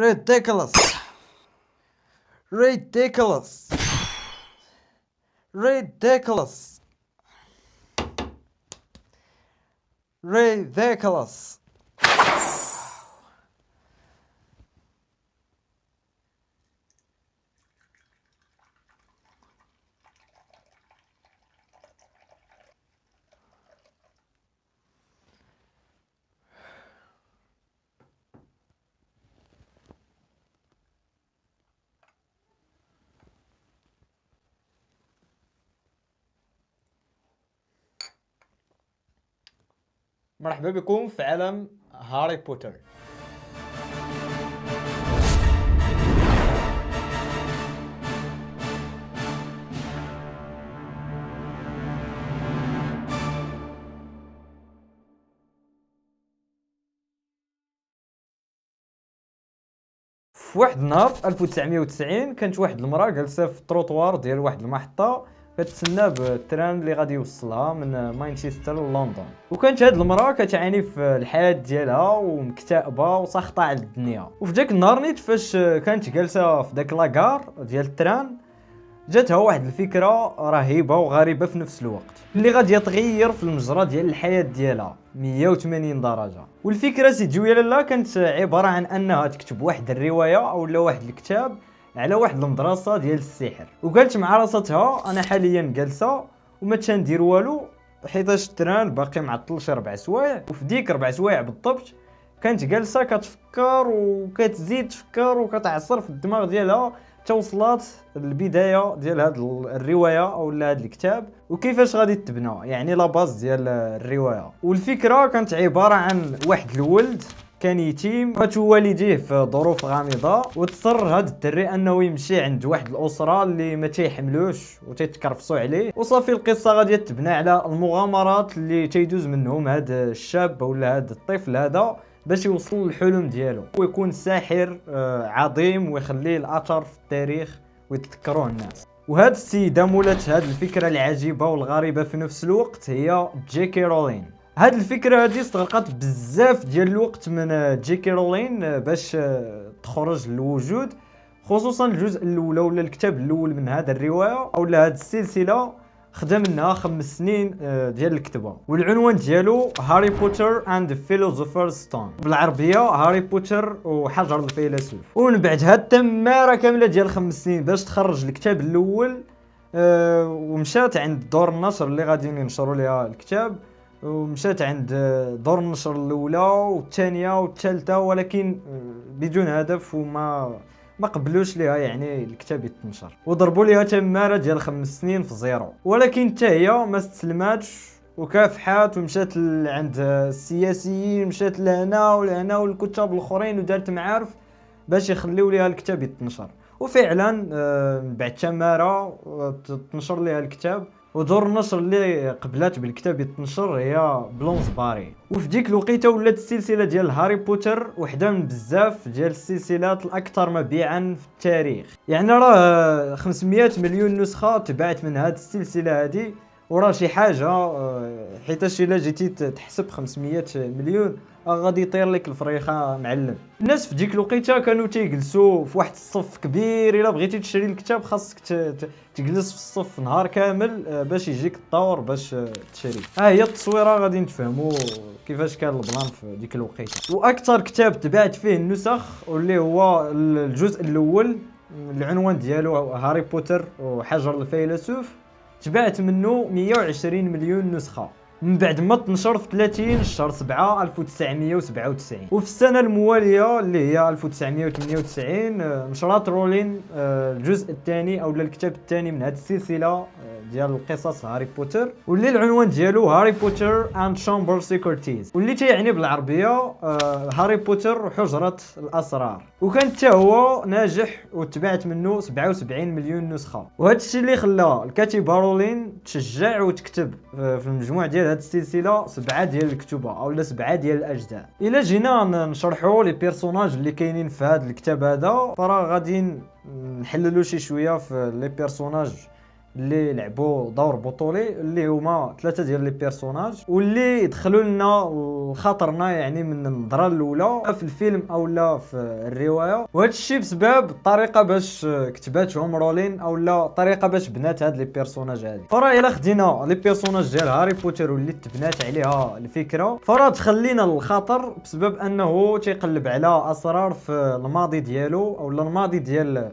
Ridiculous. Ridiculous. Ridiculous. Ridiculous. مرحبا بكم في عالم هاري بوتر. في واحد النهار في 1990 كانت واحد المراه جالسه في التروطوار ديال واحد المحطه كتسنى بالتران اللي غادي يوصلها من مانشستر للندن، وكانت هاد المراه كتعاني في الحياه ديالها ومكتئبه وساخطه على الدنيا. وفي داك النهار نيت فاش كانت جالسه في داك لاكار ديال التران جاتها واحد الفكره رهيبه وغريبه في نفس الوقت اللي غادي تغير في المجرى ديال الحياه ديالها 180 درجه. والفكره سيدي ويا لالا كانت عباره عن انها تكتب واحد الروايه او لا واحد الكتاب على واحد المدرسه ديال السحر. وقالت مع راساتها انا حاليا جالسه وما تندير والو حيتاش التران باقي معطل شي 4 سوايع. وفي ديك 4 سوايع بالضبط كانت جالسه كتفكر وكتزيد تفكر وكتعصر في الدماغ ديالها توصلات البدايه ديال هاد الروايه او هاد الكتاب وكيفاش غادي تبنى، يعني لا باز ديال الروايه. والفكره كانت عباره عن واحد الولد كان يتيم ماتوا والديه في ظروف غامضه، وتصر هاد الدري انه يمشي عند واحد الاسره اللي ما تيحملوش وتيتكرفصوا عليه. وصافي القصه غادي تبنى على المغامرات اللي تيدوز منهم هاد الشاب ولا هاد الطفل هذا باش يوصل للحلم ديالو ويكون ساحر عظيم ويخليه الاثر في التاريخ ويتذكروه الناس. وهاد السيده مولات هاد الفكره العجيبه والغريبه في نفس الوقت هي جي.كي. رولين. هاد الفكره هادي استغرقت بزاف ديال الوقت من جي.كي. رولين باش تخرج للوجود، خصوصا الجزء الاول ولا الكتاب الاول من هذا الروايه او هاد السلسله خدم منها 5 سنين ديال الكتابه. والعنوان ديالو هاري بوتر اند فيلوزوفرز ستون، بالعربيه هاري بوتر وحجر الفيلسوف. ومن بعد هاد التماره كامله ديال 5 سنين باش تخرج الكتاب الاول ومشات عند دور النشر اللي غادي ينشروا ليها الكتاب، ومشات عند دور النشر الاولى والثانيه والثالثه ولكن بدون هدف ما قبلوش ليها يعني الكتاب يتنشر، وضربوا ليها تماره ديال 5 سنين في زيرو. ولكن حتى هي ما استسلماتش وكافحات ومشات عند السياسيين، مشات لهنا ولهنا والكتاب الاخرين ودارت معارف باش يخليو ليها الكتاب يتنشر. وفعلا بعد تماره تنشر ليها الكتاب، ودور النشر اللي قبلات بالكتاب يتنشر هي بلونسباري. وفي ديك الوقيته ولات السلسله ديال هاري بوتر وحده من بزاف ديال السلسلات الاكثر مبيعا في التاريخ. يعني راه 500 مليون نسخه تباعت من هذه السلسله هذه، وراه شي حاجه حيتاش الا جيتي تحسب 500 مليون غادي يطير لك الفريخه معلم. الناس في ديك الوقيته كانوا تيجلسوا في واحد الصف كبير، الا بغيتي تشري الكتاب خاصك تجلس في الصف نهار كامل باش يجيك الطور باش تشري. ها هي التصويره غادي نتفهموا كيفاش كان البلان في ديك الوقيته. واكثر كتاب تباعت فيه النسخ واللي هو الجزء الاول العنوان ديالو هاري بوتر وحجر الفيلسوف تباعت منه 120 مليون نسخه من بعد ما تنشر في 30 شهر 7 1997. وفي السنه المواليه اللي هي 1998 نشرات رولين الجزء الثاني او الكتاب الثاني من هذه السلسله ديال القصص هاري بوتر، واللي العنوان ديالو هاري بوتر اند شامبر سيكريتيز، واللي تيعني بالعربيه هاري بوتر وحجره الاسرار. وكان حتى هو ناجح وتباعت منه 77 مليون نسخه. وهذا الشيء اللي خلى الكاتبه رولين تشجع وتكتب في المجموع ديال هذه السلسله 7 ديال الكتب او 7 ديال الاجزاء. الا جينا نشرحوا لي بيرسوناج اللي كاينين في هذا الكتاب هذا فراه غادي نحللوا شي شويه في لي بيرسوناج اللي لعبوا دور بطولي، اللي هما 3 ديال لي بيرسوناج، واللي دخلوا لنا لخاطرنا يعني من النظره الاولى في الفيلم او لا في الروايه. وهذا الشيء بسبب الطريقه باش كتباتهم رولين او لا الطريقه باش بنات هاد لي بيرسوناج هادي. فراه الا خدينا لي بيرسوناج ديال هاري بوتر واللي تبنات عليها الفكره، فراه تخلينا الخطر بسبب انه تيقلب على اسرار في الماضي ديالو او الماضي ديال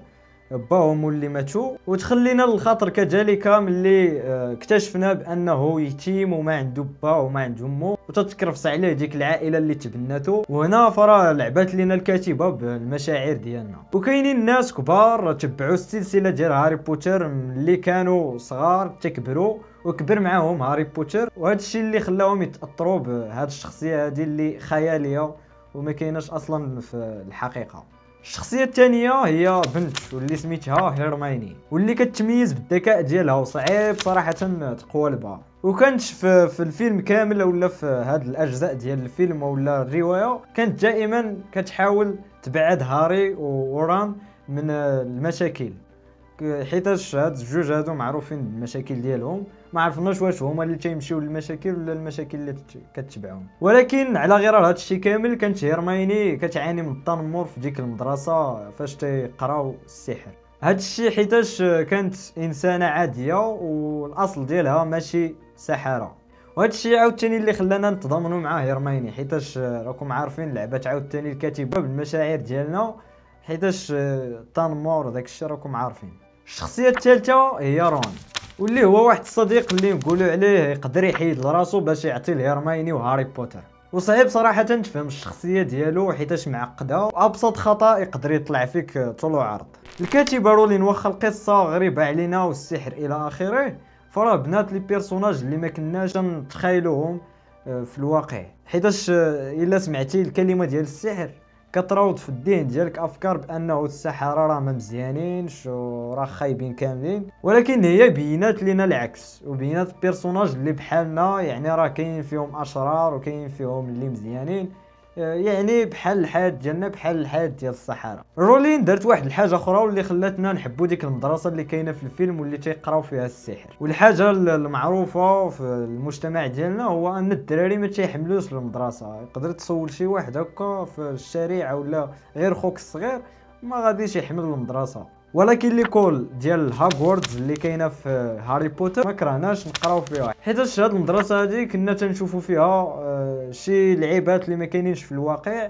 باهم اللي ماتوا، وتخلينا للخاطر كذلك ملي اكتشفنا بانه يتيم وما عنده با وما عنده امه، وتتكرفس عليه ديك العائله اللي تبنته. وهنا فرا لعبات لنا الكاتبه بالمشاعر ديالنا. وكاينين ناس كبار تبعوا السلسله ديال هاري بوتر اللي كانوا صغار تكبروا وكبر معاهم هاري بوتر، وهذا الشيء اللي خلاهم يتاثروا بهذه الشخصيه هذه اللي خياليه وما كايناش اصلا في الحقيقه. الشخصيه الثانيه هي بنت واللي سميتها هيرمايني، واللي كتميز بالذكاء ديالها وصعيب صراحه تقولبها. وكانت في الفيلم كامل ولا في هاد الاجزاء ديال الفيلم ولا الروايه كانت دائما كتحاول تبعد هاري وران من المشاكل، حيتاش هاد الجوج هادو معروفين بالمشاكل ديالهم. ما عرفناش واش هما اللي تيمشيو للمشاكل ولا المشاكل اللي كتبعهم. ولكن على غرار هاد الشيء كامل كانت هيرمايني كتعاني من التنمر في ديك المدرسه فاش تيقراو السحر. هاد الشيء حيتاش كانت انسانه عاديه والاصل ديالها ماشي سحره. وهذا الشيء عاوتاني اللي خلانا نتضامنوا مع هيرمايني، حيتاش راكم عارفين لعبات عاوتاني الكاتبه بالمشاعر ديالنا، حيتاش التنمر وداك الشيء راكم عارفين. الشخصيه الثالثه هي رون، واللي هو واحد الصديق اللي نقولوا عليه يقدر يحيد لراسو باش يعطي لهيرمايني وهاري بوتر. وصعيب صراحه تفهم الشخصيه ديالو حيتاش معقده، وابسط خطا يقدر يطلع فيك طول وعرض. الكاتبه رولين واخا القصه غريبه علينا والسحر الى اخره، فراه بنات لي بيرسوناج اللي ما كناش نتخيلوهم في الواقع. حيتاش الا سمعتي الكلمه ديال السحر كتراود في الذهن ديالك افكار بانه السحرة راه ما مزيانينش وراه خايبين كاملين، ولكن هي بينات لنا العكس، وبينات البيرسوناج اللي بحالنا يعني راه كاين فيهم اشرار وكاين فيهم اللي مزيانين، يعني بحال الحياه ديالنا بحال الحياه ديال الصحراء. رولين دارت واحد الحاجه اخرى واللي خلاتنا نحبوا ديك المدرسه اللي كاينه في الفيلم واللي تيقراو فيها السحر. والحاجه المعروفه في المجتمع ديالنا هو ان الدراري ما تيحملوش للمدرسه. يقدر تسول شي واحد هكا في الشارع ولا غير خوك الصغير ما غاديش يحمل للمدرسه، ولكن ليكول ديال هاغوردز اللي كاينه في هاري بوتر ما كرهناش نقراو فيها، حيت هاد المدرسه هذه كنا تنشوفوا فيها شي لعيبات اللي ما كاينينش في الواقع.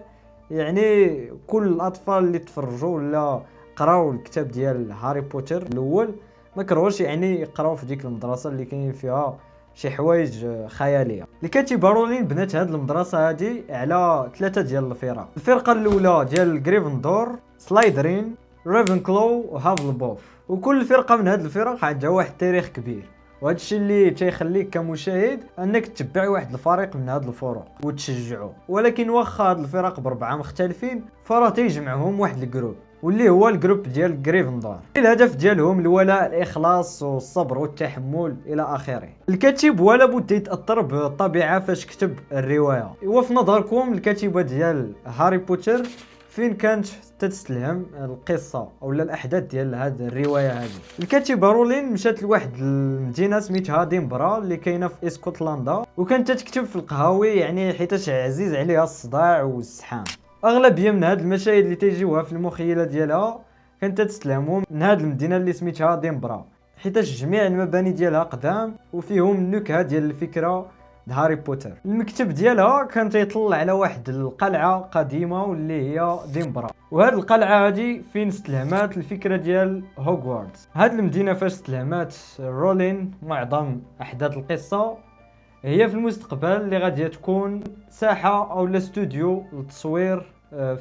يعني كل الاطفال اللي تفرجوا ولا قراو الكتاب ديال هاري بوتر الاول ما كرهوش يعني يقراو في ديك المدرسه اللي كاين فيها شي حوايج خياليه. الكاتبه رولين بنات هاد المدرسه هذه على 3 ديال الفرق. الفرقه الاولى ديال غريفندور، سلايدرين، ريفنكلو وهافلبوف. وكل فرقه من هاد الفرق عندها واحد التاريخ كبير، وهذا الشيء اللي تيخليك كمشاهد انك تتبع واحد الفريق من هاد الفرق وتشجعه. ولكن واخا هاد الفرق بربعه مختلفين فراه تيجمعهم واحد الجروب واللي هو الجروب ديال غريفندور. الهدف ديالهم الولاء، الاخلاص والصبر والتحمل الى اخره. الكاتب ولا بد يتاثر بالطبيعه فاش كتب الروايه. وفي نظركم الكاتبه ديال هاري بوتر فين كانت تتسلهم القصه اولا الاحداث ديال هذه الروايه هذه؟ الكاتبه رولين مشات لواحد المدينه سميتها ديمبرا اللي كاينه في اسكتلندا، وكانت تكتب في القهاوي يعني حيتاش عزيز عليها الصداع والزحام. اغلبيه من هاد المشاهد اللي تيجيوها في المخيله ديالها كانت تتسلمهم من هاد المدينه اللي سميتها ديمبرا، حيتاش جميع المباني ديالها قدام وفيهم النكهه ديال الفكره هاري بوتر. المكتب ديالها كان تيطلع على واحد القلعه قديمه واللي هي ديمبرا، وهاد القلعه هادي فين استلهمات الفكره ديال هوغوارتس. هاد المدينه فاش استلهمات رولين معظم احداث القصه هي في المستقبل اللي غادي تكون ساحه او استوديو لتصوير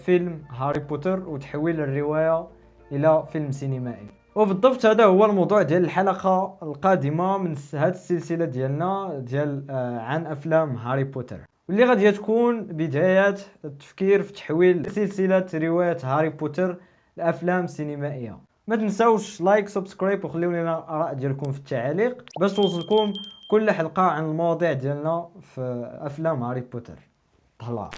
فيلم هاري بوتر وتحويل الروايه الى فيلم سينمائي. وبالضبط هذا هو الموضوع ديال الحلقه القادمه من هذه السلسله ديالنا ديال عن افلام هاري بوتر، واللي غادي تكون بدايات التفكير في تحويل سلسله روايات هاري بوتر لافلام سينمائيه. ما تنساوش لايك سبسكرايب وخليو لنا الاراء ديالكم في التعاليق باش توصلكم كل حلقه عن المواضيع ديالنا في افلام هاري بوتر. طلع